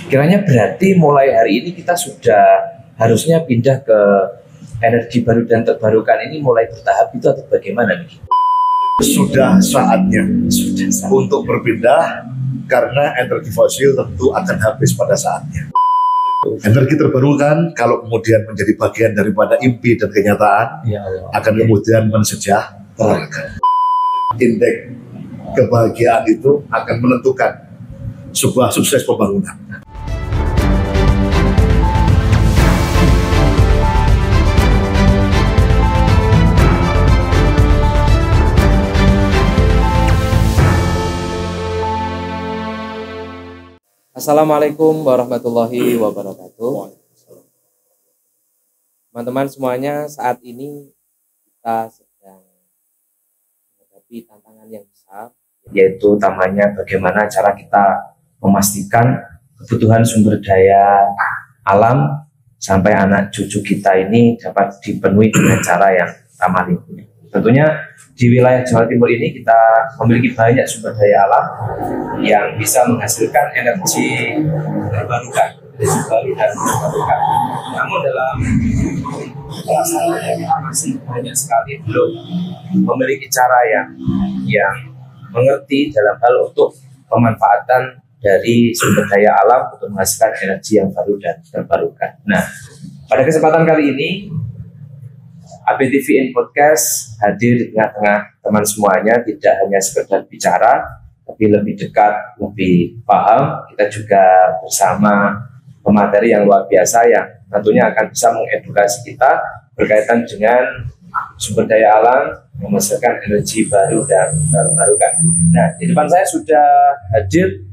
Kiranya berarti mulai hari ini kita sudah harusnya pindah ke energi baru dan terbarukan ini mulai bertahap itu atau bagaimana nih? Sudah saatnya untuk berpindah karena energi fosil tentu akan habis pada saatnya. Energi terbarukan kalau kemudian menjadi bagian daripada impi dan kenyataan akan kemudian mensejahterakan. Indeks kebahagiaan itu akan menentukan sebuah sukses pembangunan. Assalamualaikum warahmatullahi wabarakatuh. Teman-teman semuanya, saat ini kita sedang menghadapi tantangan yang besar, yaitu utamanya bagaimana cara kita memastikan kebutuhan sumber daya alam sampai anak cucu kita ini dapat dipenuhi dengan cara yang ramah lingkungan. Tentunya di wilayah Jawa Timur ini kita memiliki banyak sumber daya alam yang bisa menghasilkan energi terbarukan, energi baru dan terbarukan. Namun dalam pelaksanaannya kita masih banyak sekali belum memiliki cara yang mengerti dalam hal untuk pemanfaatan dari sumber daya alam untuk menghasilkan energi yang baru dan terbarukan. Nah, pada kesempatan kali ini ABTV in Podcast hadir di tengah-tengah teman semuanya, tidak hanya sekedar bicara, tapi lebih dekat, lebih paham. Kita juga bersama pemateri yang luar biasa yang tentunya akan bisa mengedukasi kita berkaitan dengan sumber daya alam yang menghasilkan energi baru dan terbarukan. Nah, di depan saya sudah hadir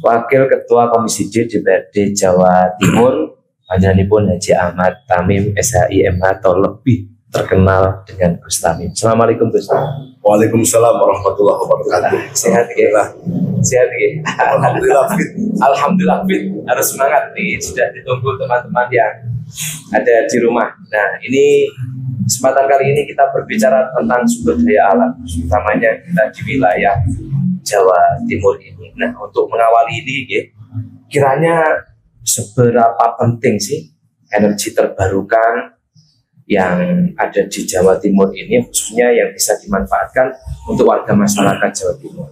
Wakil Ketua Komisi D DPRD Jawa Timur, panjenenganipun Haji Ahmad Tamim SHI MH atau lebih terkenal dengan Gus Tamim. Assalamualaikum Gus. Waalaikumsalam warahmatullahi wabarakatuh. Sehat ya? Sehat ya? Alhamdulillah fit. Alhamdulillah fit. Harus semangat nih. Sudah ditunggu teman-teman yang ada di rumah. Nah, ini kesempatan kali ini kita berbicara tentang sumber daya alam, utamanya kita di wilayah Jawa Timur ini. Nah, untuk mengawali ini, kiranya seberapa penting sih energi terbarukan yang ada di Jawa Timur ini, khususnya yang bisa dimanfaatkan untuk warga masyarakat Jawa Timur?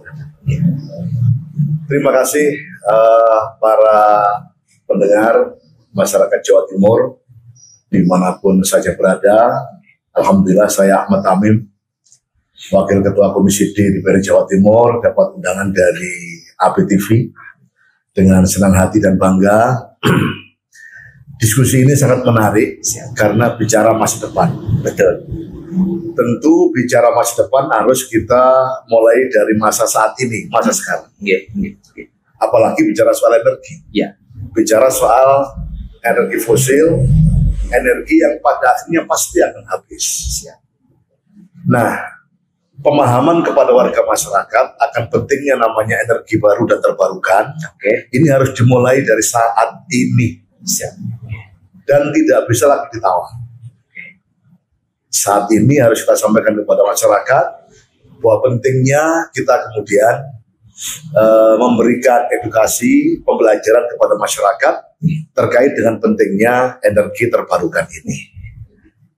Terima kasih para pendengar masyarakat Jawa Timur dimanapun saja berada. Alhamdulillah saya Ahmad Tamim, Wakil Ketua Komisi D DPRD Jawa Timur, dapat undangan dari ABTV dengan senang hati dan bangga. Diskusi ini sangat menarik karena bicara masa depan. Betul. Tentu bicara masa depan harus kita mulai dari masa saat ini, masa sekarang. Apalagi bicara soal energi. Bicara soal energi fosil, energi yang pada akhirnya pasti akan habis. Nah, pemahaman kepada warga masyarakat akan pentingnya namanya energi baru dan terbarukan. Ini harus dimulai dari saat ini. Dan tidak bisa lagi ditawar. Saat ini harus kita sampaikan kepada masyarakat bahwa pentingnya kita kemudian memberikan edukasi, pembelajaran kepada masyarakat terkait dengan pentingnya energi terbarukan ini.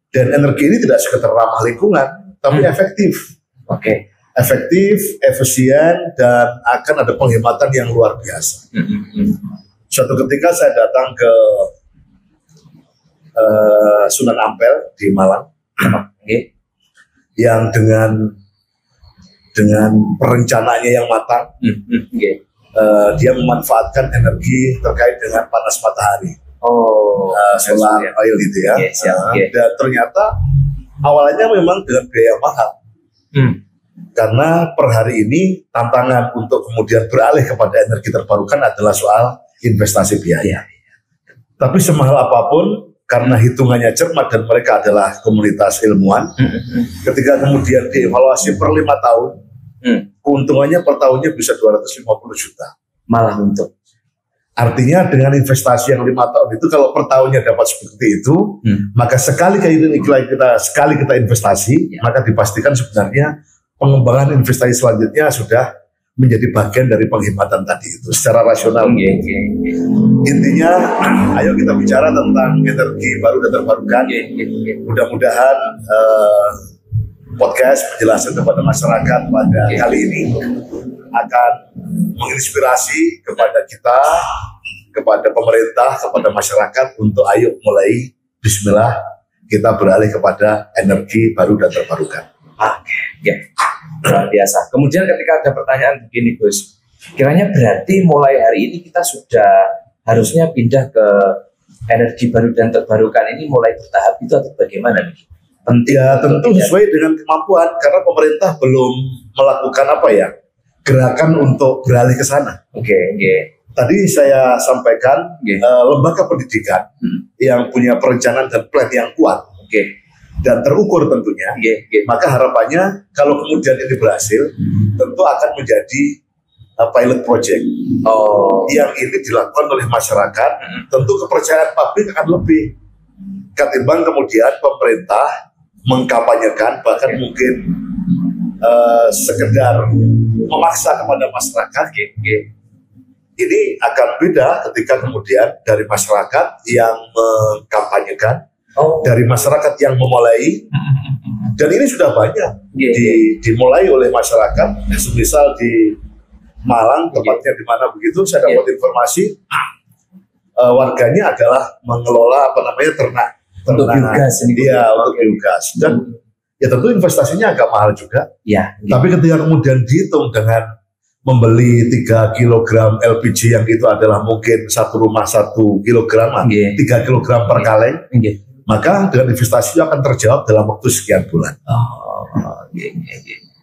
Dan energi ini tidak sekedar ramah lingkungan, tapi efektif. Efektif, efisien, dan akan ada penghematan yang luar biasa. Suatu ketika saya datang ke Sunan Ampel di Malang, yang dengan perencanaannya yang matang, dia memanfaatkan energi terkait dengan panas matahari, solar oil itu ya. Dan ternyata awalnya memang dengan biaya mahal, karena per hari ini tantangan untuk kemudian beralih kepada energi terbarukan adalah soal investasi biaya. Tapi semahal apapun, karena hitungannya cermat dan mereka adalah komunitas ilmuwan, ketika kemudian dievaluasi per 5 tahun, keuntungannya per tahunnya bisa 250 juta. Malah untuk. Artinya dengan investasi yang 5 tahun itu, kalau per tahunnya dapat seperti itu, maka sekali kita investasi, maka dipastikan sebenarnya pengembangan investasi selanjutnya sudah menjadi bagian dari penghematan tadi itu secara rasional. Intinya, ayo kita bicara tentang energi baru dan terbarukan. Mudah-mudahan podcast penjelasan kepada masyarakat pada kali ini akan menginspirasi kepada kita, kepada pemerintah, kepada masyarakat untuk ayo mulai bismillah kita beralih kepada energi baru dan terbarukan. Luar biasa. Kemudian ketika ada pertanyaan begini Gus, kiranya berarti mulai hari ini kita sudah harusnya pindah ke energi baru dan terbarukan ini mulai bertahap itu atau bagaimana? Ya tentu sesuai dengan kemampuan, karena pemerintah belum melakukan gerakan untuk beralih ke sana. Tadi saya sampaikan lembaga pendidikan yang punya perencanaan dan plan yang kuat dan terukur tentunya, maka harapannya kalau kemudian ini berhasil, tentu akan menjadi pilot project yang ini dilakukan oleh masyarakat. Tentu kepercayaan publik akan lebih ketimbang kemudian pemerintah mengkampanyekan, bahkan mungkin sekedar memaksa kepada masyarakat. Ini akan beda ketika kemudian dari masyarakat yang mengkampanyekan, dari masyarakat yang memulai, dan ini sudah banyak dimulai oleh masyarakat. Misal di Malang, tempatnya di mana begitu, saya dapat informasi warganya adalah mengelola ternak untuk biogas ini. Untuk biogas. Dan ya tentu investasinya agak mahal juga. Tapi ketika kemudian dihitung dengan membeli 3 kg LPG yang itu adalah mungkin satu rumah 1 kg, 3 kg per kaleng, maka dengan investasi akan terjawab dalam waktu sekian bulan.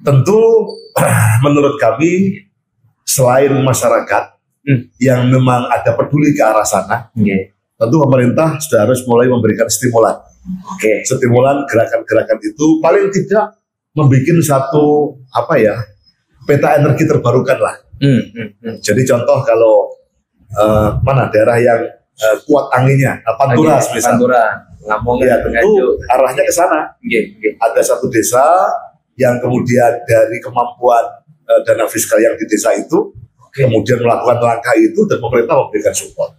Tentu menurut kami selain masyarakat yang memang ada peduli ke arah sana, tentu pemerintah sudah harus mulai memberikan stimulan. Stimulan gerakan-gerakan itu paling tidak membuat satu peta energi terbarukan lah. Jadi contoh kalau daerah yang kuat anginnya, Pantura misalnya. Tentu arahnya ke sana. Ada satu desa yang kemudian dari kemampuan dana fiskal yang di desa itu kemudian melakukan langkah itu dan pemerintah memberikan support.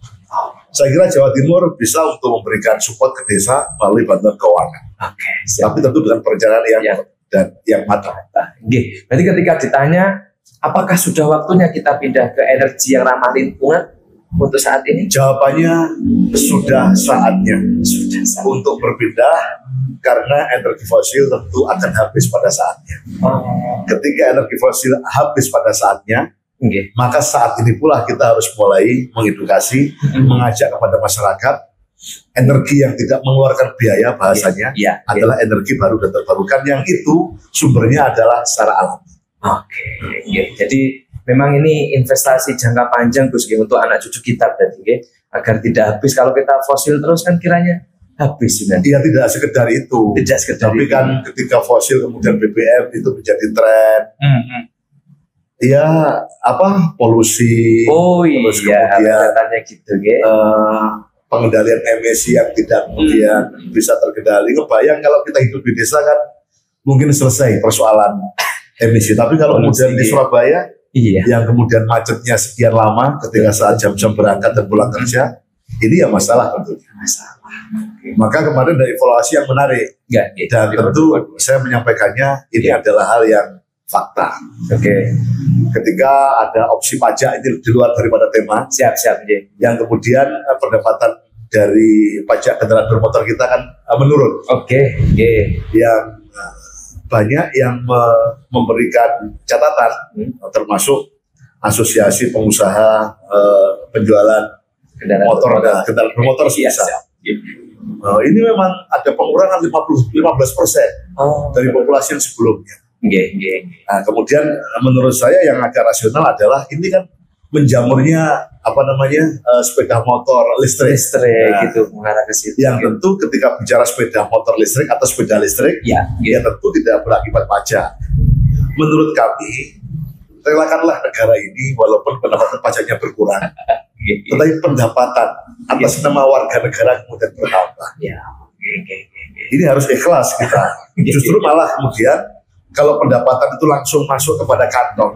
Saya kira Jawa Timur bisa untuk memberikan support ke desa melalui bantuan keuangan. Tapi tentu dengan perencanaan yang matang. Berarti ketika ditanya apakah sudah waktunya kita pindah ke energi yang ramah lingkungan untuk saat ini? Jawabannya sudah saatnya untuk berpindah, karena energi fosil tentu akan habis pada saatnya. Ketika energi fosil habis pada saatnya, maka saat ini pula kita harus mulai mengedukasi, mengajak kepada masyarakat energi yang tidak mengeluarkan biaya, bahasanya adalah energi baru dan terbarukan, yang itu sumbernya adalah secara alami. Jadi memang ini investasi jangka panjang Gus untuk anak cucu kita berarti agar tidak habis. Kalau kita fosil terus kan kiranya habis. Iya, tidak sekedar itu. Tapi kan ketika fosil kemudian BBM itu menjadi tren. Polusi. Terus kemudian gitu, pengendalian emisi yang tidak kemudian bisa terkendali. Kebayang kalau kita hidup di desa kan mungkin selesai persoalan emisi. Tapi kalau kemudian di Surabaya yang kemudian macetnya sekian lama ketika saat jam-jam berangkat dan pulang kerja, ini ya masalah tentunya. Maka kemarin ada evaluasi yang menarik, dan tentu saya menyampaikannya ini adalah hal yang fakta. Ketika ada opsi pajak ini di luar daripada tema, yang kemudian pendapatan dari pajak kendaraan bermotor kita kan menurun. Yang banyak yang memberikan catatan, termasuk asosiasi pengusaha penjualan kendaraan bermotor ini memang ada pengurangan 15% dari populasi yang sebelumnya. Nah, kemudian menurut saya yang agak rasional adalah ini kan menjamurnya sepeda motor listrik gitu, mengarah ke situ. Yang tentu ketika bicara sepeda motor listrik atau sepeda listrik, ya tentu tidak berakibat pajak. Menurut kami, relakanlah negara ini walaupun pendapatan pajaknya berkurang, tetapi pendapatan atas nama warga negara kemudian bertambah. Ini harus ikhlas kita. Justru malah kemudian kalau pendapatan itu langsung masuk kepada kantong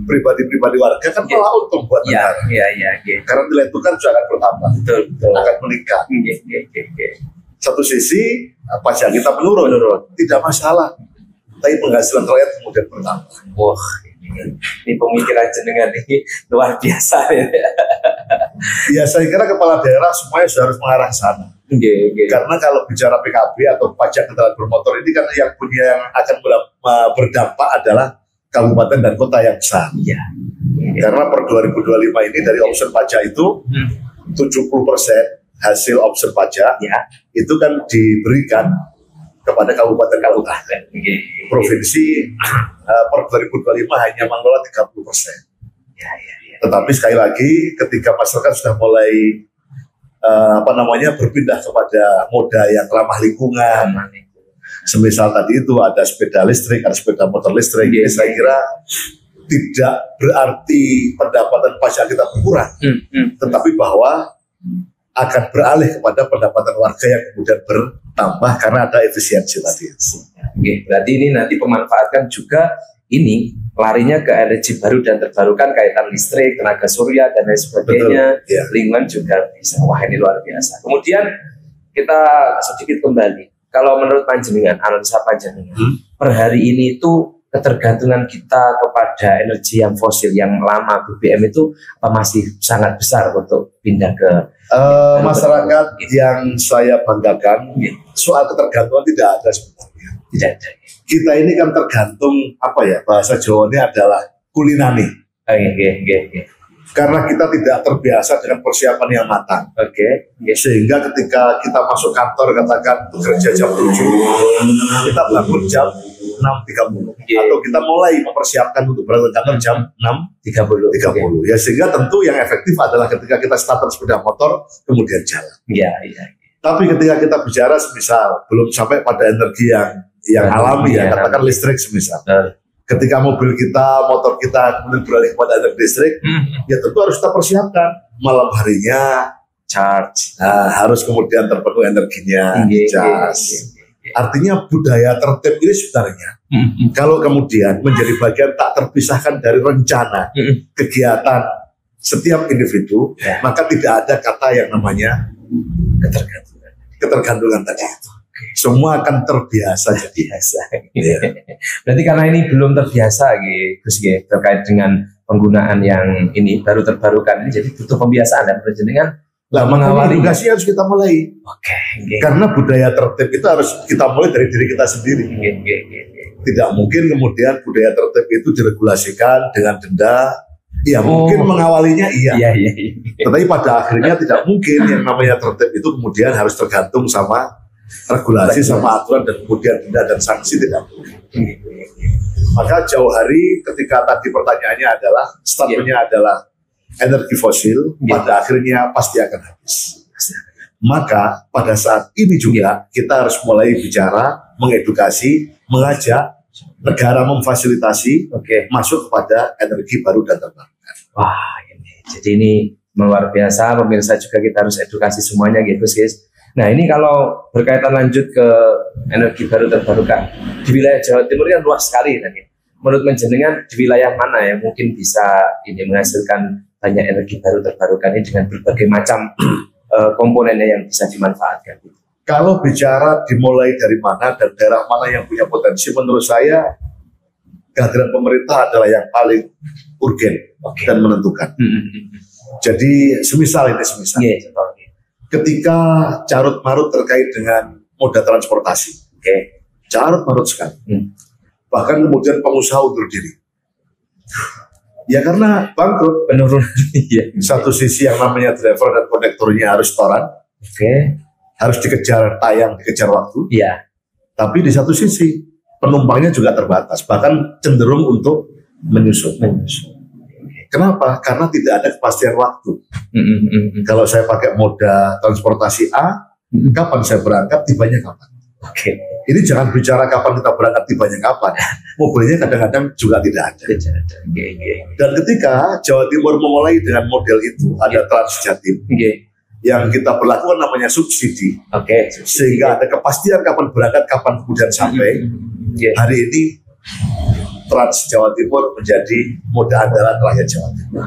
pribadi-pribadi warga kan malah untung buat negara. Karena nilai tukar juga akan bertambah, akan meningkat. Satu sisi pajak kita menurun, tidak masalah, tapi penghasilan rakyat kemudian bertambah. Wah, ini pemikiran jenengan ini luar biasa. Ya saya kira kepala daerah semuanya sudah harus mengarah ke sana. Karena kalau bicara PKB atau pajak kendaraan bermotor ini kan yang akan berdampak adalah kabupaten dan kota yang besar. Karena per 2025 ini dari option pajak itu 70% hasil option pajak itu kan diberikan kepada kabupaten kota. Provinsi per 2025 hanya mengelola 30%. Tetapi sekali lagi ketika masyarakat sudah mulai berpindah kepada moda yang ramah lingkungan, semisal tadi itu ada sepeda listrik, ada sepeda motor listrik, saya kira tidak berarti pendapatan pajak kita berkurang, tetapi bahwa akan beralih kepada pendapatan warga yang kemudian bertambah karena ada efisiensi tadi. Berarti ini nanti pemanfaatkan juga ini larinya ke energi baru dan terbarukan, kaitan listrik, tenaga surya dan lain sebagainya. Lingkungan juga bisa. Wah, ini luar biasa. Kemudian kita sedikit kembali. Kalau menurut panjenengan, analisa panjenengan, per hari ini itu ketergantungan kita kepada energi yang fosil yang lama BBM itu masih sangat besar untuk pindah ke masyarakat yang saya banggakan. Soal ketergantungan tidak ada sebenarnya. Tidak ada. Kita ini kan tergantung bahasa Jawanya adalah kulinani. Karena kita tidak terbiasa dengan persiapan yang matang. Sehingga ketika kita masuk kantor katakan bekerja jam 7, kita bangun jam 6.30 atau kita mulai mempersiapkan untuk berangkat kantor jam 6.30. Ya sehingga tentu yang efektif adalah ketika kita starter sepeda motor kemudian jalan. Tapi ketika kita bicara semisal belum sampai pada energi yang alami katakan listrik semisal. Ketika mobil kita, motor kita kemudian beralih kepada energi listrik, ya tentu harus kita persiapkan malam harinya charge. Harus kemudian terpenuhi energinya, charge. Artinya budaya tertib ini sebenarnya kalau kemudian menjadi bagian tak terpisahkan dari rencana kegiatan setiap individu, maka tidak ada kata yang namanya ketergantungan tadi itu. Semua akan terbiasa jadi Berarti karena ini belum terbiasa Gus terkait dengan penggunaan yang ini baru terbarukan ini, jadi butuh pembiasaan dan perjalanan mengawali edukasi harus kita mulai. Karena budaya tertib itu harus kita mulai dari diri kita sendiri. Tidak mungkin kemudian budaya tertib itu diregulasikan dengan denda. Ya mungkin mengawalinya tetapi pada akhirnya tidak mungkin yang namanya tertib itu kemudian harus tergantung sama regulasi, sama aturan dan kemudian denda dan sanksi, tidak mungkin. Maka jauh hari ketika tadi pertanyaannya adalah statementnya adalah energi fosil pada akhirnya pasti akan habis. Maka pada saat ini juga kita harus mulai bicara, mengedukasi, mengajak negara memfasilitasi masuk kepada energi baru dan terbarukan. Wah, jadi ini luar biasa, pemirsa juga kita harus edukasi semuanya guys. Nah ini kalau berkaitan lanjut ke energi baru terbarukan di wilayah Jawa Timur kan luas sekali tadi. Menurut panjenengan di wilayah mana yang mungkin bisa ini menghasilkan banyak energi baru terbarukan ini dengan berbagai macam komponennya yang bisa dimanfaatkan? Kalau bicara dimulai dari mana dan daerah mana yang punya potensi, menurut saya kehadiran pemerintah adalah yang paling urgen dan menentukan. Jadi semisal ketika carut marut terkait dengan moda transportasi, carut marut sekali. Bahkan kemudian pengusaha undur diri. Ya karena bangkrut, penurun. Satu sisi yang namanya driver dan kondekturnya harus toran, harus dikejar tayang, dikejar waktu. Tapi di satu sisi penumpangnya juga terbatas, bahkan cenderung untuk menyusut. Kenapa? Karena tidak ada kepastian waktu. Kalau saya pakai moda transportasi A, kapan saya berangkat, tibanya kapan? Ini jangan bicara kapan kita berangkat, tibanya kapan. Mobilnya kadang-kadang juga tidak ada. Dan ketika Jawa Timur memulai dengan model itu, ada Transjatim, yang kita berlakukan namanya subsidi, sehingga ada kepastian kapan berangkat, kapan kemudian sampai. Hari ini Trans Jawa Timur menjadi moda andalan rakyat Jawa Timur.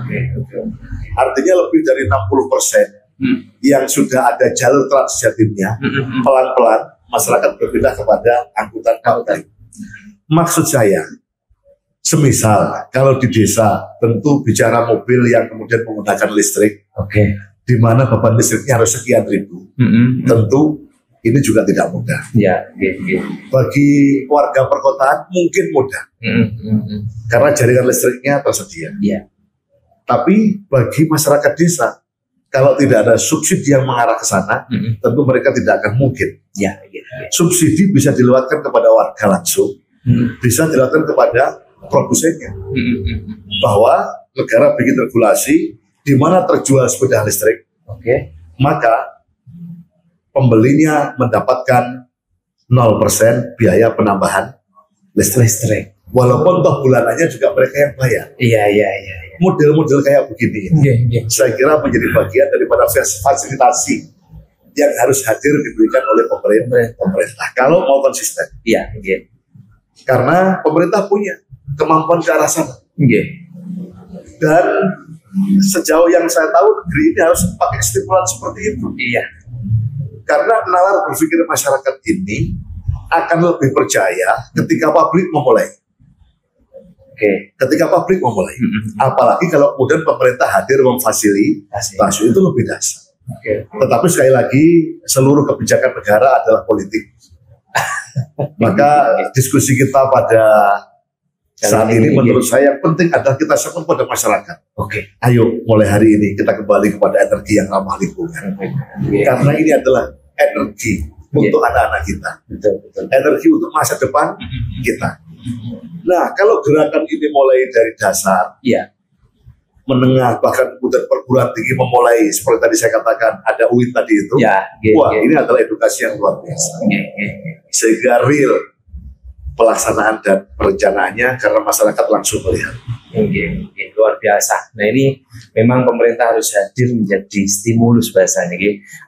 Artinya lebih dari 60% yang sudah ada jalur Transjatimnya, pelan-pelan masyarakat berpindah kepada angkutan publik. Maksud saya, semisal kalau di desa tentu bicara mobil yang kemudian menggunakan listrik, di mana beban listriknya harus sekian ribu, tentu ini juga tidak mudah. Bagi warga perkotaan mungkin mudah, karena jaringan listriknya tersedia. Tapi bagi masyarakat desa, kalau tidak ada subsidi yang mengarah ke sana, tentu mereka tidak akan mungkin. Subsidi bisa dilewatkan kepada warga langsung, bisa dilewatkan kepada produsennya. Bahwa negara bikin regulasi di mana terjual sepeda listrik, maka pembelinya mendapatkan 0% biaya penambahan listrik. Walaupun toh bulanannya juga mereka yang bayar. Model-model kayak begini saya kira menjadi bagian daripada fasilitasi yang harus hadir diberikan oleh pemerintah kalau mau konsisten. Karena pemerintah punya kemampuan ke arah sana. Dan sejauh yang saya tahu negeri ini harus pakai stimulan seperti itu. Karena nalar berpikir masyarakat ini akan lebih percaya ketika publik memulai. Ketika publik memulai. Apalagi kalau kemudian pemerintah hadir memfasilitasi, itu lebih dasar. Tetapi sekali lagi seluruh kebijakan negara adalah politik. Maka diskusi kita pada saat ini menurut saya penting adalah kita semua pada masyarakat. Ayo mulai hari ini kita kembali kepada energi yang ramah lingkungan. Karena ini adalah energi untuk anak-anak kita. Energi untuk masa depan kita. Nah, kalau gerakan ini mulai dari dasar, menengah, bahkan kemudian perguruan tinggi memulai seperti tadi saya katakan ada UIN tadi itu, ini adalah edukasi yang luar biasa. Sehingga real pelaksanaan dan perencanaannya karena masyarakat langsung melihat. Luar biasa. Nah, ini memang pemerintah harus hadir menjadi stimulus bahasanya,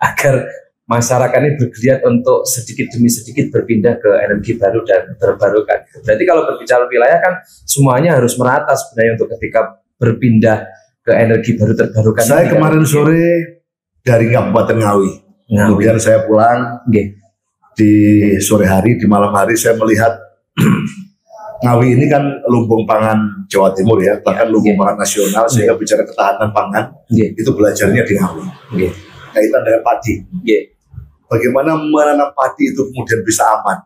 agar masyarakat ini bergeliat untuk sedikit demi sedikit berpindah ke energi baru dan terbarukan. Berarti kalau berbicara wilayah kan semuanya harus merata sebenarnya untuk ketika berpindah ke energi baru terbarukan. Saya kemarin sore dari Kabupaten Ngawi. Kemudian saya pulang di sore hari, di malam hari saya melihat Ngawi ini kan lumbung pangan Jawa Timur ya, bahkan lumbung pangan nasional, sehingga bicara ketahanan pangan itu belajarnya di Ngawi. Kaitan dengan padi. Bagaimana menanam padi itu kemudian bisa aman.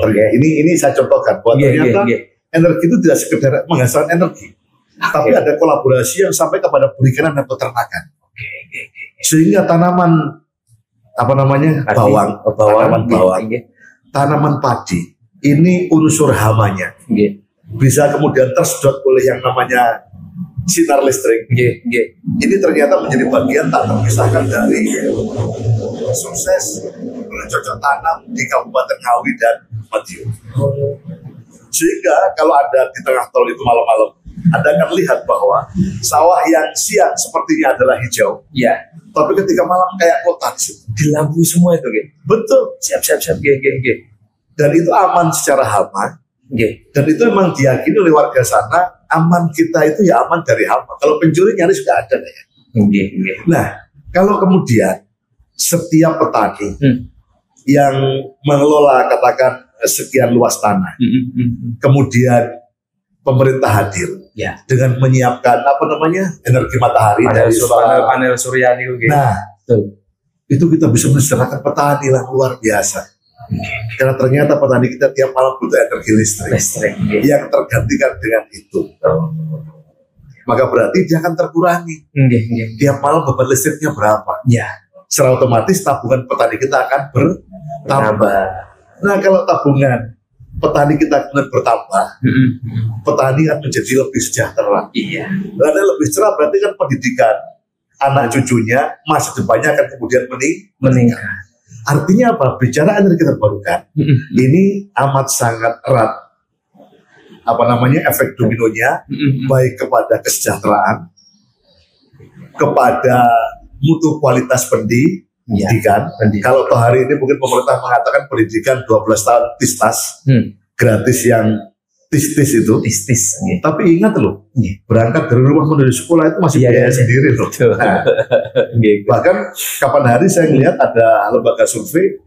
Ini saya contohkan bahwa ternyata energi itu tidak sekedar menghasilkan energi, tapi ada kolaborasi yang sampai kepada perikanan dan peternakan. Sehingga tanaman tanaman padi ini unsur hamanya bisa kemudian tersedot oleh yang namanya sinar listrik. Ini ternyata menjadi bagian tak terpisahkan dari sukses bercocok tanam di Kabupaten Ngawi dan Madiun. Sehingga kalau ada di tengah tol itu malam-malam, Anda akan lihat bahwa sawah yang siang sepertinya adalah hijau, tapi ketika malam kayak kotak, dilampui semua itu. Betul. Siap. Dan itu aman secara hama. Dan itu memang diyakini oleh warga sana, aman kita itu ya aman dari hama. Kalau pencuri nyaris nggak ada ya. Nah, kalau kemudian setiap petani yang mengelola katakan sekian luas tanah, kemudian pemerintah hadir dengan menyiapkan energi matahari dari panel surya itu. Nah, itu kita bisa mencerahkan petani lah, luar biasa. Karena ternyata petani kita tiap malam butuh energi listrik yang tergantikan dengan itu. Maka berarti dia akan terkurangi. Tiap malam beban listriknya berapa? Secara otomatis tabungan petani kita akan bertambah. Nah, kalau tabungan petani kita kemudian bertambah, petani akan menjadi lebih sejahtera. Karena lebih cerah berarti kan pendidikan anak cucunya, masa depannya akan kemudian meningkat. Artinya apa? Bicara energi terbarukan, ini amat sangat erat efek dominonya, baik kepada kesejahteraan, kepada mutu kualitas pendidikan. Kalau toh hari ini mungkin pemerintah mengatakan pendidikan 12 tahun tistas gratis yang tis-tis itu. Tis-tis. Tapi ingat loh, berangkat dari rumah menuju sekolah itu masih biaya sendiri loh. Nah, bahkan kapan hari saya melihat ada lembaga survei,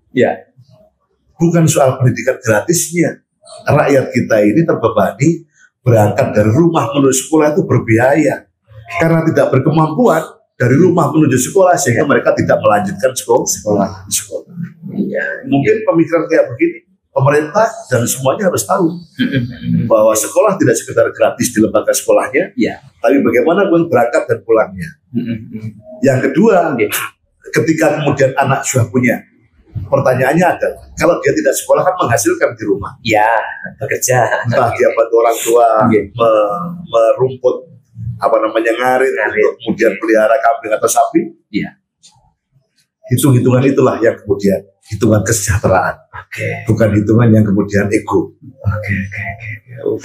bukan soal pendidikan gratisnya. Rakyat kita ini terbebani berangkat dari rumah menuju sekolah itu berbiaya. Karena tidak berkemampuan dari rumah menuju sekolah sehingga mereka tidak melanjutkan sekolah. Mungkin pemikiran kayak begini pemerintah dan semuanya harus tahu bahwa sekolah tidak sekedar gratis di lembaga sekolahnya, tapi bagaimana pun berangkat dan pulangnya. Yang kedua, ketika kemudian anak sudah punya, pertanyaannya adalah kalau dia tidak sekolah kan menghasilkan di rumah, bekerja, entah dia bantu orang tua merumput ngarit untuk kemudian pelihara kambing atau sapi. Hitung-hitungan itulah yang kemudian hitungan kesejahteraan, bukan hitungan yang kemudian ego.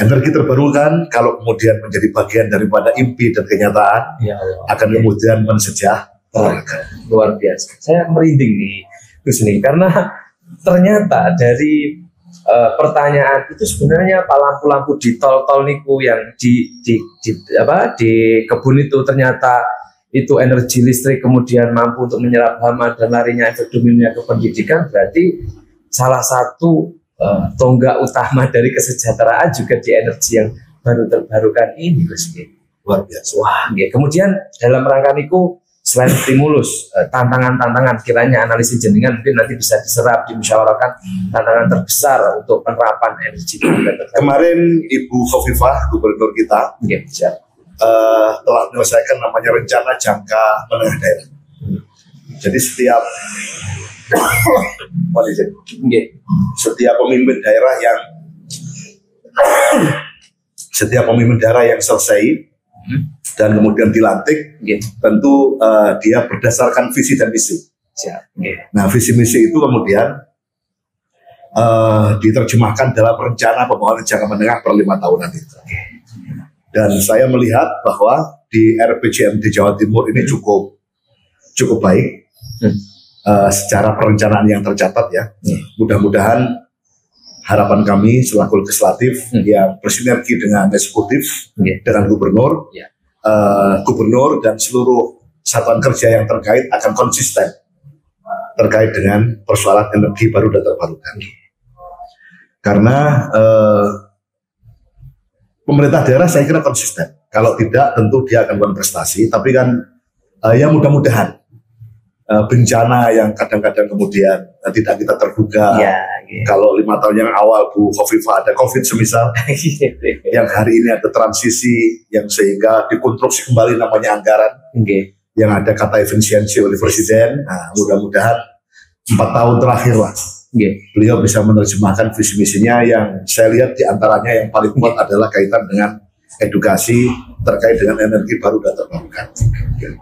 Energi terbarukan kalau kemudian menjadi bagian daripada impi dan kenyataan, akan kemudian mensejahterakan. Luar biasa. Saya merinding nih, Gus nih, karena ternyata dari pertanyaan itu sebenarnya Pak lampu-lampu di tol-tol niku yang di kebun itu ternyata itu energi listrik kemudian mampu untuk menyerap hama dan larinya efek dominonya ke pendidikan, berarti salah satu tonggak utama dari kesejahteraan juga di energi yang baru terbarukan ini, Gus. Luar biasa. Wah, kemudian dalam rangka niku selain stimulus, tantangan-tantangan kiranya analisis jenengan mungkin nanti bisa diserap, dimusyawarahkan tantangan terbesar untuk penerapan energi. Kemarin Ibu Khofifah, gubernur kita, telah menyelesaikan namanya rencana jangka menengah daerah. Jadi setiap pemimpin daerah yang selesai dan kemudian dilantik, tentu dia berdasarkan visi dan misi. Nah, visi misi itu kemudian diterjemahkan dalam rencana pembangunan jangka menengah per 5 tahunan itu. Dan saya melihat bahwa di RPJMD Jawa Timur ini cukup baik secara perencanaan yang tercatat ya. Mudah-mudahan harapan kami selaku legislatif yang bersinergi dengan eksekutif, dengan gubernur, gubernur dan seluruh satuan kerja yang terkait akan konsisten terkait dengan persoalan energi baru dan terbarukan. Karena pemerintah daerah saya kira konsisten. Kalau tidak tentu dia akan berprestasi. Tapi kan ya mudah-mudahan bencana yang kadang-kadang kemudian tidak kita terduga. Kalau 5 tahun yang awal Bu Khofifah ada COVID semisal, yang hari ini ada transisi yang sehingga dikonstruksi kembali namanya anggaran, yang ada kata efisiensi oleh Presiden. Nah, mudah-mudahan 4 tahun terakhir lah. Beliau bisa menerjemahkan visi misinya yang saya lihat diantaranya yang paling kuat adalah kaitan dengan edukasi terkait dengan energi baru dan terbarukan.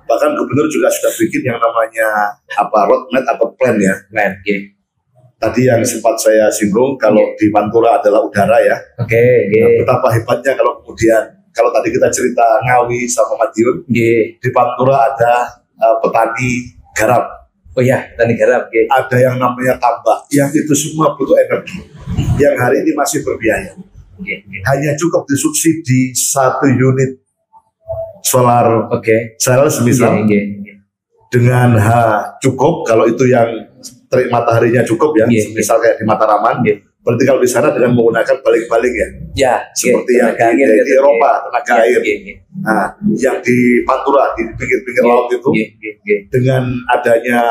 Bahkan gubernur juga sudah bikin yang namanya roadmap atau plan ya. Tadi yang sempat saya singgung kalau di Pantura adalah udara ya. Nah, betapa hebatnya kalau kemudian kalau tadi kita cerita Ngawi sama Madiun, di Pantura ada petani garam. Petani garam. Ada yang namanya tambak, yang itu semua butuh energi, yang hari ini masih berbiaya. Hanya cukup disubsidi 1 unit solar sel semisal, dengan cukup kalau itu yang terik mataharinya cukup ya, misal kayak di Mataraman, berarti kalau di sana dengan menggunakan baling-baling seperti yang di Eropa, tenaga air. Nah, yang di Pantura di pinggir-pinggir laut itu dengan adanya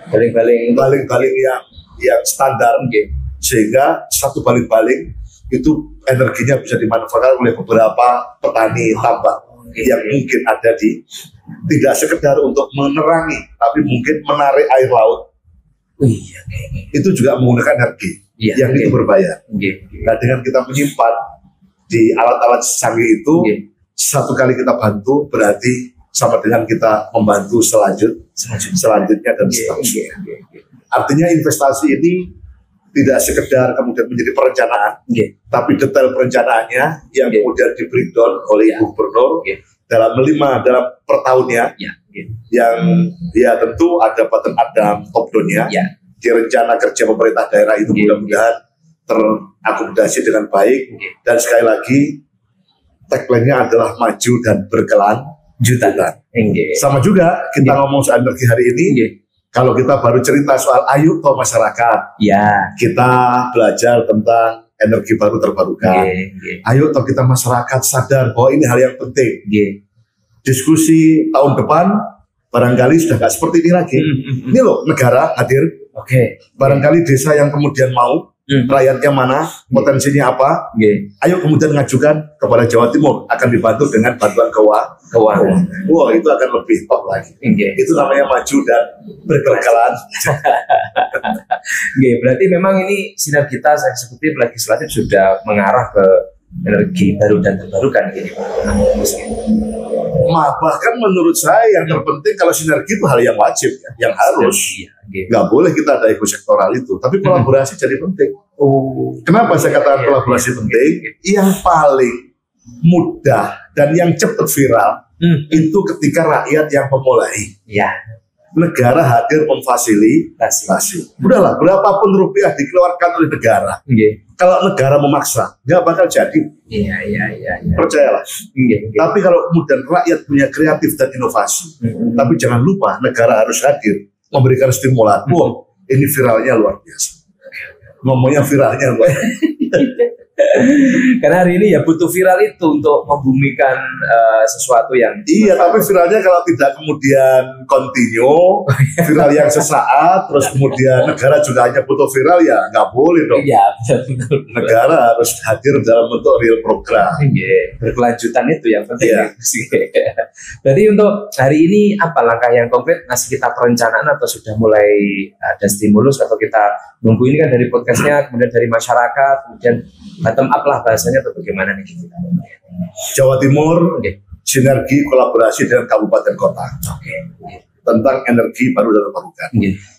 baling-baling yang standar, sehingga satu baling-baling itu energinya bisa dimanfaatkan oleh beberapa petani tambak yang mungkin ada di tidak sekedar untuk menerangi, tapi mungkin menarik air laut. Itu juga menggunakan energi yang itu berbayar. Nah, dengan kita menyimpan di alat-alat canggih itu, satu kali kita bantu berarti sama dengan kita membantu selanjutnya dan seterusnya. Artinya investasi ini tidak sekedar kemudian menjadi perencanaan, tapi detail perencanaannya yang kemudian di breakdown oleh Ibu Gubernur dalam per tahunnya, yang ya tentu ada bottom up dan top down-nya. Di rencana kerja pemerintah daerah itu mudah-mudahan terakomodasi dengan baik. Dan sekali lagi tagline-nya adalah maju dan berkelanjutan. Sama juga kita ngomong soal energi hari ini. Kalau kita baru cerita soal ayo toh masyarakat, kita belajar tentang energi baru terbarukan. Ayo toh kita masyarakat sadar bahwa ini hal yang penting. Diskusi tahun depan barangkali sudah nggak seperti ini lagi. Ini loh negara hadir. Barangkali desa yang kemudian mau, rakyatnya mana, potensinya apa, ayo kemudian ngajukan kepada Jawa Timur, akan dibantu dengan bantuan keuangan. Wah, itu akan lebih top lagi. Itu namanya maju dan berkelanjutan. Berarti memang ini sinergitas eksekutif legislatif sudah mengarah ke energi baru dan terbarukan gini. Bahkan menurut saya yang terpenting kalau sinergi itu hal yang wajib, yang harus. Nggak boleh kita ada ekosektoral itu, tapi kolaborasi jadi penting. Kenapa saya katakan kolaborasi penting? Yang paling mudah dan yang cepat viral itu ketika rakyat yang memulai. Negara hadir memfasilitasi. Udahlah, berapapun rupiah dikeluarkan oleh negara. Kalau negara memaksa, nggak bakal jadi. Percayalah. Tapi kalau kemudian rakyat punya kreatif dan inovasi, tapi jangan lupa negara harus hadir memberikan stimulan. Wah, ini viralnya luar biasa. Ngomongnya viralnya luar biasa. Karena hari ini ya butuh viral itu untuk membumikan sesuatu yang tapi viralnya kalau tidak kemudian continue, viral yang sesaat, terus kemudian negara juga hanya butuh viral, ya nggak boleh dong. Betul. Negara harus hadir dalam bentuk real program. Berkelanjutan itu yang penting. Berarti untuk hari ini apa langkah yang konkret? Masih kita perencanaan atau sudah mulai ada stimulus, atau kita nunggu ini kan dari podcastnya, kemudian dari masyarakat, kemudian bottom up lah bahasanya, atau bagaimana nih kita? Jawa Timur sinergi kolaborasi dengan kabupaten kota tentang energi baru dan terbarukan.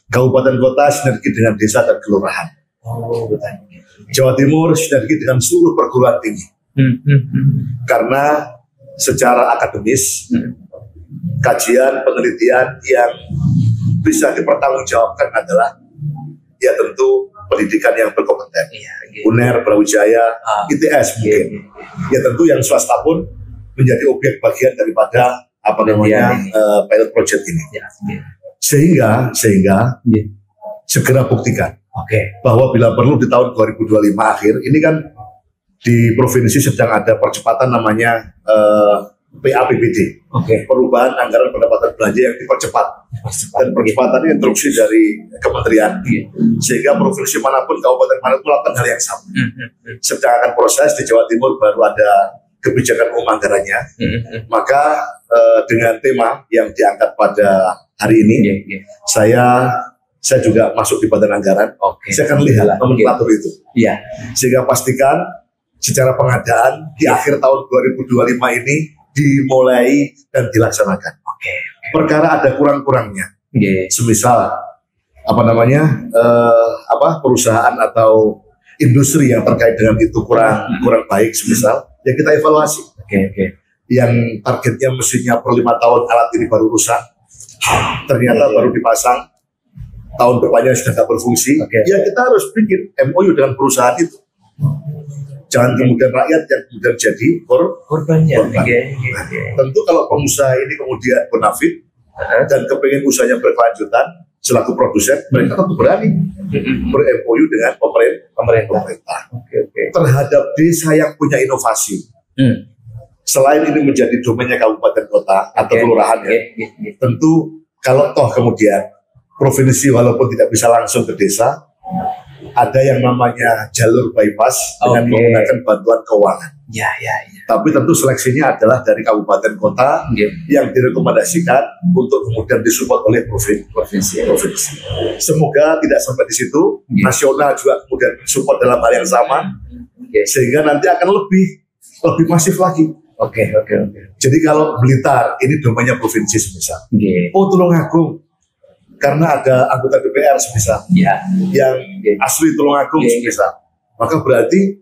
Kabupaten kota sinergi dengan desa dan kelurahan. Jawa Timur sinergi dengan seluruh perguruan tinggi. Karena secara akademis kajian penelitian yang bisa dipertanggungjawabkan adalah ya tentu pendidikan yang berkompeten. UNER, Brawijaya, ITS mungkin. Ya tentu yang swasta pun menjadi objek bagian daripada pilot project ini. Sehingga segera buktikan bahwa bila perlu di tahun 2025 akhir ini kan di provinsi sedang ada percepatan namanya PAPBD, perubahan anggaran pendapatan belanja yang dipercepat, dan percepatannya instruksi dari kementerian, sehingga provinsi manapun, kabupaten manapun melakukan hal yang sama. Sedang akan proses di Jawa Timur baru ada kebijakan umum anggarannya, maka dengan tema yang diangkat pada hari ini, saya juga masuk di badan anggaran, saya akan lihat nomenklatur itu, sehingga pastikan secara pengadaan di akhir tahun 2025 ini dimulai dan dilaksanakan. Perkara ada kurang-kurangnya. Semisal perusahaan atau industri yang terkait dengan itu kurang baik, semisal ya kita evaluasi. Yang targetnya mestinya per 5 tahun alat ini baru rusak, ternyata baru dipasang tahun depannya sudah tidak berfungsi. Ya kita harus bikin MOU dengan perusahaan itu. Jangan kemudian rakyat yang kemudian jadi korbannya. Tentu kalau pengusaha ini kemudian bonafit dan kepengen usahanya berkelanjutan selaku produsen, mereka tentu berani ber-MOU dengan pemerintah. Terhadap desa yang punya inovasi. Selain ini menjadi domainnya kabupaten kota atau kelurahan, tentu kalau toh kemudian provinsi walaupun tidak bisa langsung ke desa, ada yang namanya jalur bypass dengan menggunakan bantuan keuangan. Tapi tentu seleksinya adalah dari kabupaten kota yang direkomendasikan untuk kemudian disupport oleh provinsi. Semoga tidak sampai di situ, nasional juga kemudian support dalam hal yang sama, sehingga nanti akan lebih masif lagi. Jadi kalau Blitar ini domainnya provinsi semisal, Tulungagung karena ada anggota DPR semisal, yang asli Tulungagung semisal, maka berarti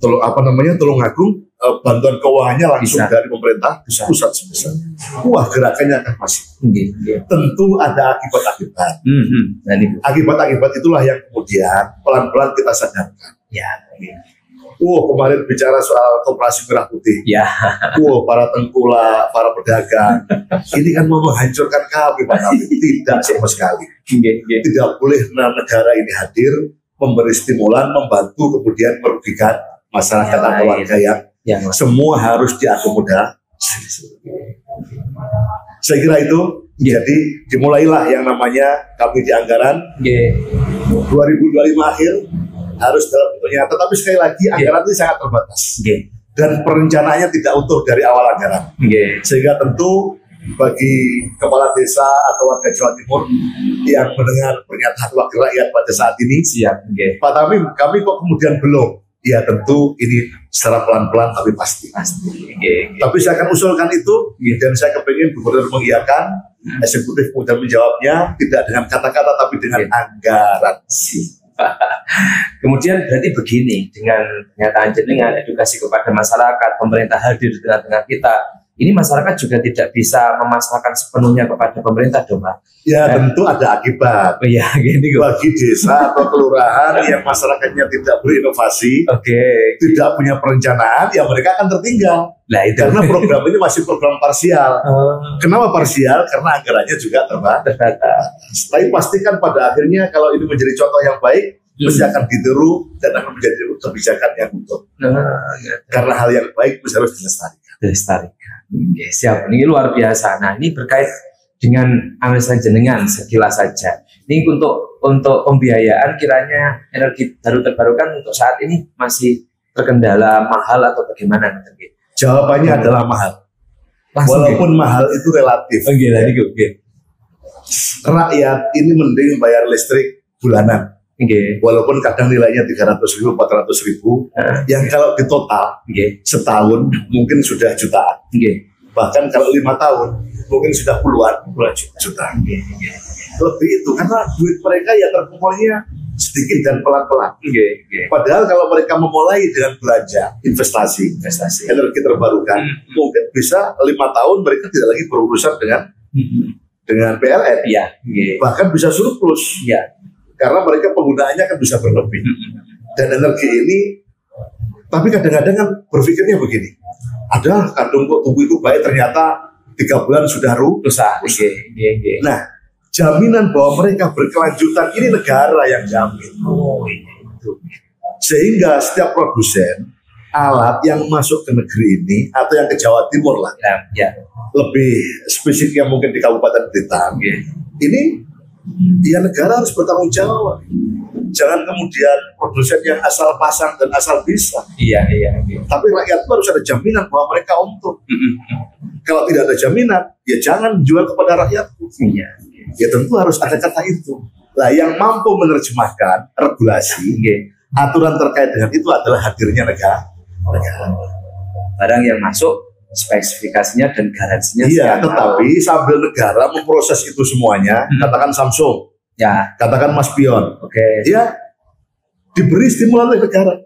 Tulungagung bantuan keuangannya langsung dari pemerintah pusat sebesar. Wah, gerakannya akan masif. Tentu ada akibat-akibat. Akibat-akibat itulah yang kemudian pelan-pelan kita sadarkan. Kemarin bicara soal koperasi merah putih. Para tengkulak, para pedagang. Ini kan mau menghancurkan kami, Pak Kami. Tidak sama sekali. Tidak boleh negara ini hadir, memberi stimulan, membantu, kemudian merugikan masyarakat atau warga yang semua harus diakomodasi. Saya kira itu. Jadi dimulailah yang namanya kami di anggaran 2025 akhir harus dalam bentuk nyata. Tapi sekali lagi anggaran ini sangat terbatas dan perencanaannya tidak utuh dari awal anggaran. Sehingga tentu bagi kepala desa atau warga Jawa Timur yang mendengar pernyataan wakil rakyat pada saat ini, Pak Tamim, kami kok kemudian belum? Ya tentu ini secara pelan-pelan tapi pasti. Tapi saya akan usulkan itu dan saya kepingin gubernur mengiyakan, eksekutif kemudian menjawabnya tidak dengan kata-kata tapi dengan anggaran. Kemudian berarti begini, dengan pernyataan jenengan, edukasi kepada masyarakat, pemerintah hadir di tengah-tengah kita, ini masyarakat juga tidak bisa memasrahkan sepenuhnya kepada pemerintah dong, Pak. Ya tentu ada akibat. Bagi desa atau kelurahan yang masyarakatnya tidak berinovasi, tidak punya perencanaan, ya mereka akan tertinggal. Karena program ini masih program parsial. Kenapa parsial? Karena anggarannya juga terbatas. Tapi pastikan pada akhirnya kalau ini menjadi contoh yang baik, mesti akan ditiru dan akan menjadi kebijakan yang utuh. Karena hal yang baik harus dilestarikan. Siap, ini luar biasa. Nah, ini berkait dengan analisa jenengan sekilas saja. Ini untuk pembiayaan kiranya energi baru terbarukan untuk saat ini masih terkendala mahal atau bagaimana? Jawabannya adalah mahal. Walaupun mahal itu relatif. Rakyat ini mending bayar listrik bulanan. Walaupun kadang nilainya 300.000, 400.000, yang kalau di total setahun mungkin sudah jutaan. Bahkan kalau 5 tahun mungkin sudah puluhan juta. Lebih itu karena duit mereka ya terkumpulnya sedikit dan pelan-pelan. Padahal kalau mereka memulai dengan belanja investasi energi terbarukan, mungkin bisa 5 tahun mereka tidak lagi berurusan dengan PLN. Bahkan bisa surplus. Karena mereka penggunaannya kan bisa berlebih. Dan energi ini, tapi kadang-kadang kan berpikirnya begini, ada kandung kok tubuh itu baik, ternyata 3 bulan sudah rusak. Nah, jaminan bahwa mereka berkelanjutan ini negara yang jamin. Sehingga setiap produsen alat yang masuk ke negeri ini atau yang ke Jawa Timur lah, lebih spesifiknya mungkin di Kabupaten Blitar, ini ya negara harus bertanggung jawab. Jangan kemudian produsen yang asal pasang dan asal bisa. Tapi rakyat itu harus ada jaminan bahwa mereka untung. Kalau tidak ada jaminan, ya jangan jual kepada rakyat. Ya tentu harus ada kata itu. Nah, yang mampu menerjemahkan regulasi, aturan terkait dengan itu adalah hadirnya negara. Barang yang masuk spesifikasinya dan garansinya. Tetapi sambil negara memproses itu semuanya, katakan Samsung, katakan Mas Pion, dia diberi stimulan oleh negara,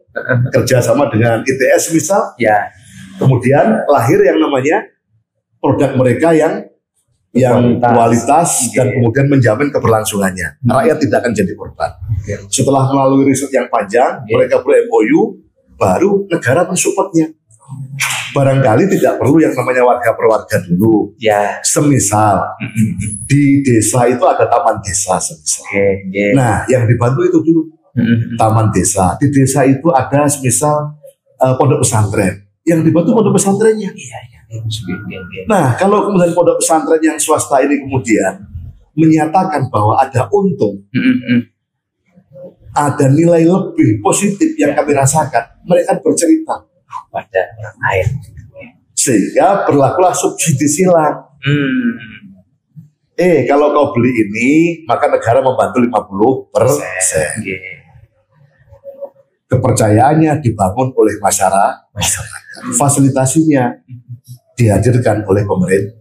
kerjasama dengan ITS misal, kemudian lahir yang namanya produk mereka yang kualitas dan kemudian menjamin keberlangsungannya. Rakyat tidak akan jadi korban. Setelah melalui riset yang panjang, mereka ber-MOU, baru negara mensupportnya. Barangkali tidak perlu yang namanya warga per warga dulu. Semisal di desa itu ada taman desa semisal. Nah, yang dibantu itu dulu taman desa. Di desa itu ada semisal pondok pesantren. Yang dibantu pondok pesantrennya. Nah, kalau kemudian pondok pesantren yang swasta ini kemudian menyatakan bahwa ada untung, ada nilai lebih positif yang kami rasakan, mereka bercerita pada orang lain, sehingga berlakulah subsidi silang. Kalau kau beli ini, maka negara membantu 50%. Kepercayaannya dibangun oleh masyarakat. Fasilitasinya dihadirkan oleh pemerintah.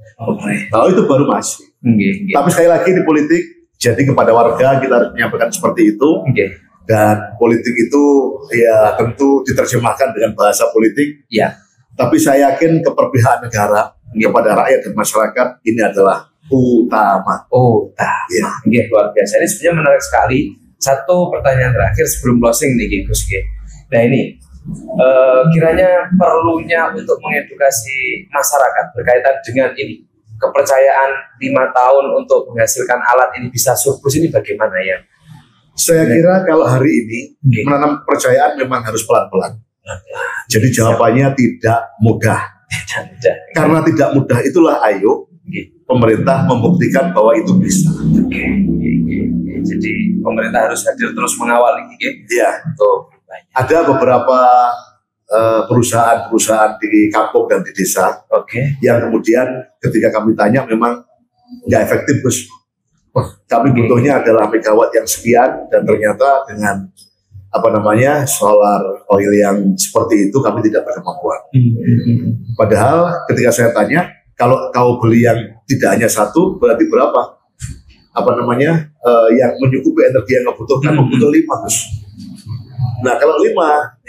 Kalau itu baru masih. Tapi sekali lagi di politik, jadi kepada warga kita harus menyampaikan seperti itu. Dan politik itu ya tentu diterjemahkan dengan bahasa politik. Tapi saya yakin keberpihakan negara kepada rakyat dan masyarakat ini adalah utama. Ya. Luar biasa. Ini sebenarnya menarik sekali. Satu pertanyaan terakhir sebelum closing nih Gus. Nah ini kiranya perlunya untuk mengedukasi masyarakat berkaitan dengan ini, kepercayaan 5 tahun untuk menghasilkan alat ini bisa surplus ini bagaimana ya? Saya kira kalau hari ini menanam kepercayaan memang harus pelan-pelan. Jadi jawabannya tidak mudah. Karena tidak mudah itulah ayo pemerintah membuktikan bahwa itu bisa. Jadi pemerintah harus hadir terus mengawal ini. Iya. Ada beberapa perusahaan-perusahaan di kampung dan di desa yang kemudian ketika kami tanya memang nggak efektif, Gus. Kami butuhnya adalah megawatt yang sekian dan ternyata dengan solar oil yang seperti itu kami tidak berkemampuan. Padahal ketika saya tanya, kalau kau beli yang tidak hanya satu, berarti berapa? Yang menyukupi energi yang membutuhkan membutuhkan 5, Gus. Nah kalau 5,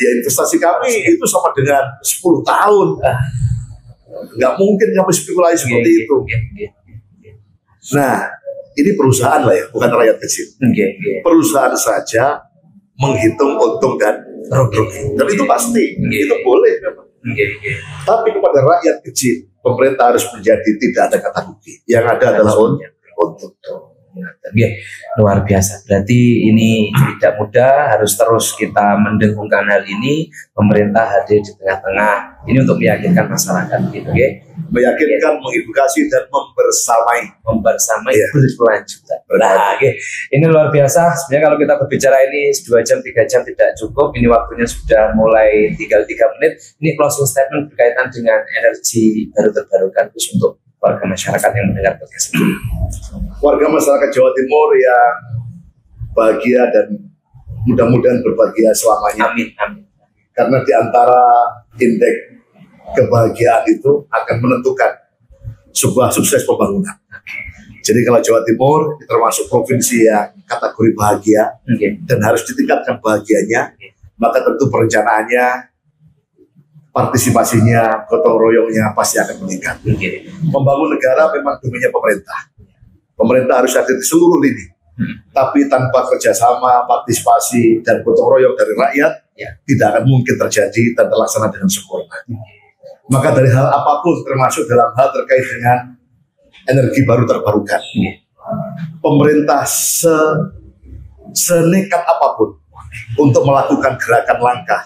ya investasi kami itu sama dengan 10 tahun. Nggak mungkin kami spekulasi seperti itu. Nah ini perusahaan lah ya, bukan rakyat kecil. Perusahaan saja menghitung untung dan rugi. Dan itu pasti, itu boleh memang. Tapi kepada rakyat kecil, pemerintah harus menjadi tidak ada kata rugi. Yang ada adalah untung. Luar biasa. Berarti ini tidak mudah, harus terus kita mendengungkan hal ini. Pemerintah hadir di tengah-tengah. Ini untuk meyakinkan masyarakat, meyakinkan, mengedukasi dan membersamai berkelanjutan. Nah, ini luar biasa. Sebenarnya kalau kita berbicara ini 2 jam 3 jam tidak cukup. Ini waktunya sudah mulai tinggal 3 menit. Ini closing statement berkaitan dengan energi baru terbarukan untuk warga masyarakat yang mendengar podcast ini. Warga masyarakat Jawa Timur yang bahagia dan mudah-mudahan berbahagia selamanya. Amin. Karena di antara indeks kebahagiaan itu akan menentukan sebuah sukses pembangunan. Jadi kalau Jawa Timur termasuk provinsi yang kategori bahagia dan harus ditingkatkan bahagianya, maka tentu perencanaannya, partisipasinya, gotong royongnya pasti akan meningkat. Membangun negara memang domainnya pemerintah. Pemerintah harus hadir di seluruh lini. Tapi tanpa kerjasama, partisipasi, dan gotong royong dari rakyat, tidak akan mungkin terjadi dan terlaksana dengan sempurna. Maka dari hal apapun, termasuk dalam hal terkait dengan energi baru terbarukan, pemerintah senekat apapun untuk melakukan gerakan langkah,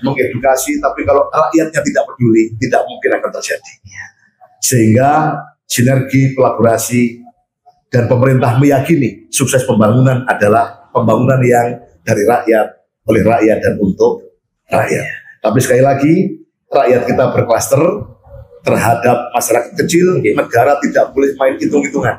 mengedukasi, tapi kalau rakyatnya tidak peduli, tidak mungkin akan terjadi. Sehingga sinergi, kolaborasi, dan pemerintah meyakini sukses pembangunan adalah pembangunan yang dari rakyat, oleh rakyat, dan untuk rakyat. Tapi sekali lagi, rakyat kita berklaster terhadap masyarakat kecil, negara tidak boleh main hitung-hitungan.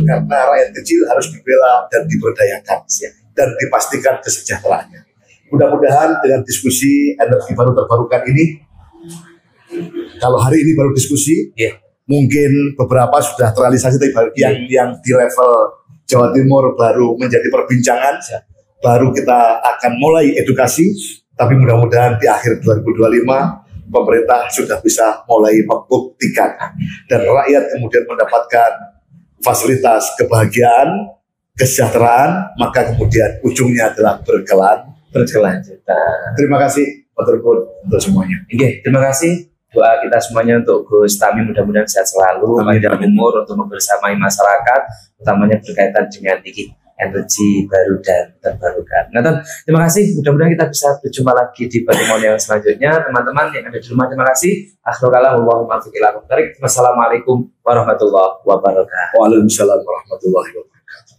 Karena rakyat kecil harus dibela dan diberdayakan dan dipastikan kesejahteraannya. Mudah-mudahan dengan diskusi energi baru terbarukan ini, kalau hari ini baru diskusi, mungkin beberapa sudah terrealisasi, tapi yang di level Jawa Timur baru menjadi perbincangan, baru kita akan mulai edukasi, tapi mudah-mudahan di akhir 2025 pemerintah sudah bisa mulai membuktikan dan rakyat kemudian mendapatkan fasilitas kebahagiaan, kesejahteraan, maka kemudian ujungnya adalah berkelanjutan. Terima kasih untuk semuanya. Terima kasih. Doa kita semuanya untuk Gus Tami, mudah-mudahan sehat selalu, panjang umur untuk membersamai masyarakat, utamanya berkaitan dengan energi baru dan terbarukan. Nah, terima kasih. Mudah-mudahan kita bisa berjumpa lagi di pertemuan yang selanjutnya. Teman-teman yang ada di rumah, terima kasih. Wassalamualaikum warahmatullahi wabarakatuh. Waalaikumsalam warahmatullahi wabarakatuh.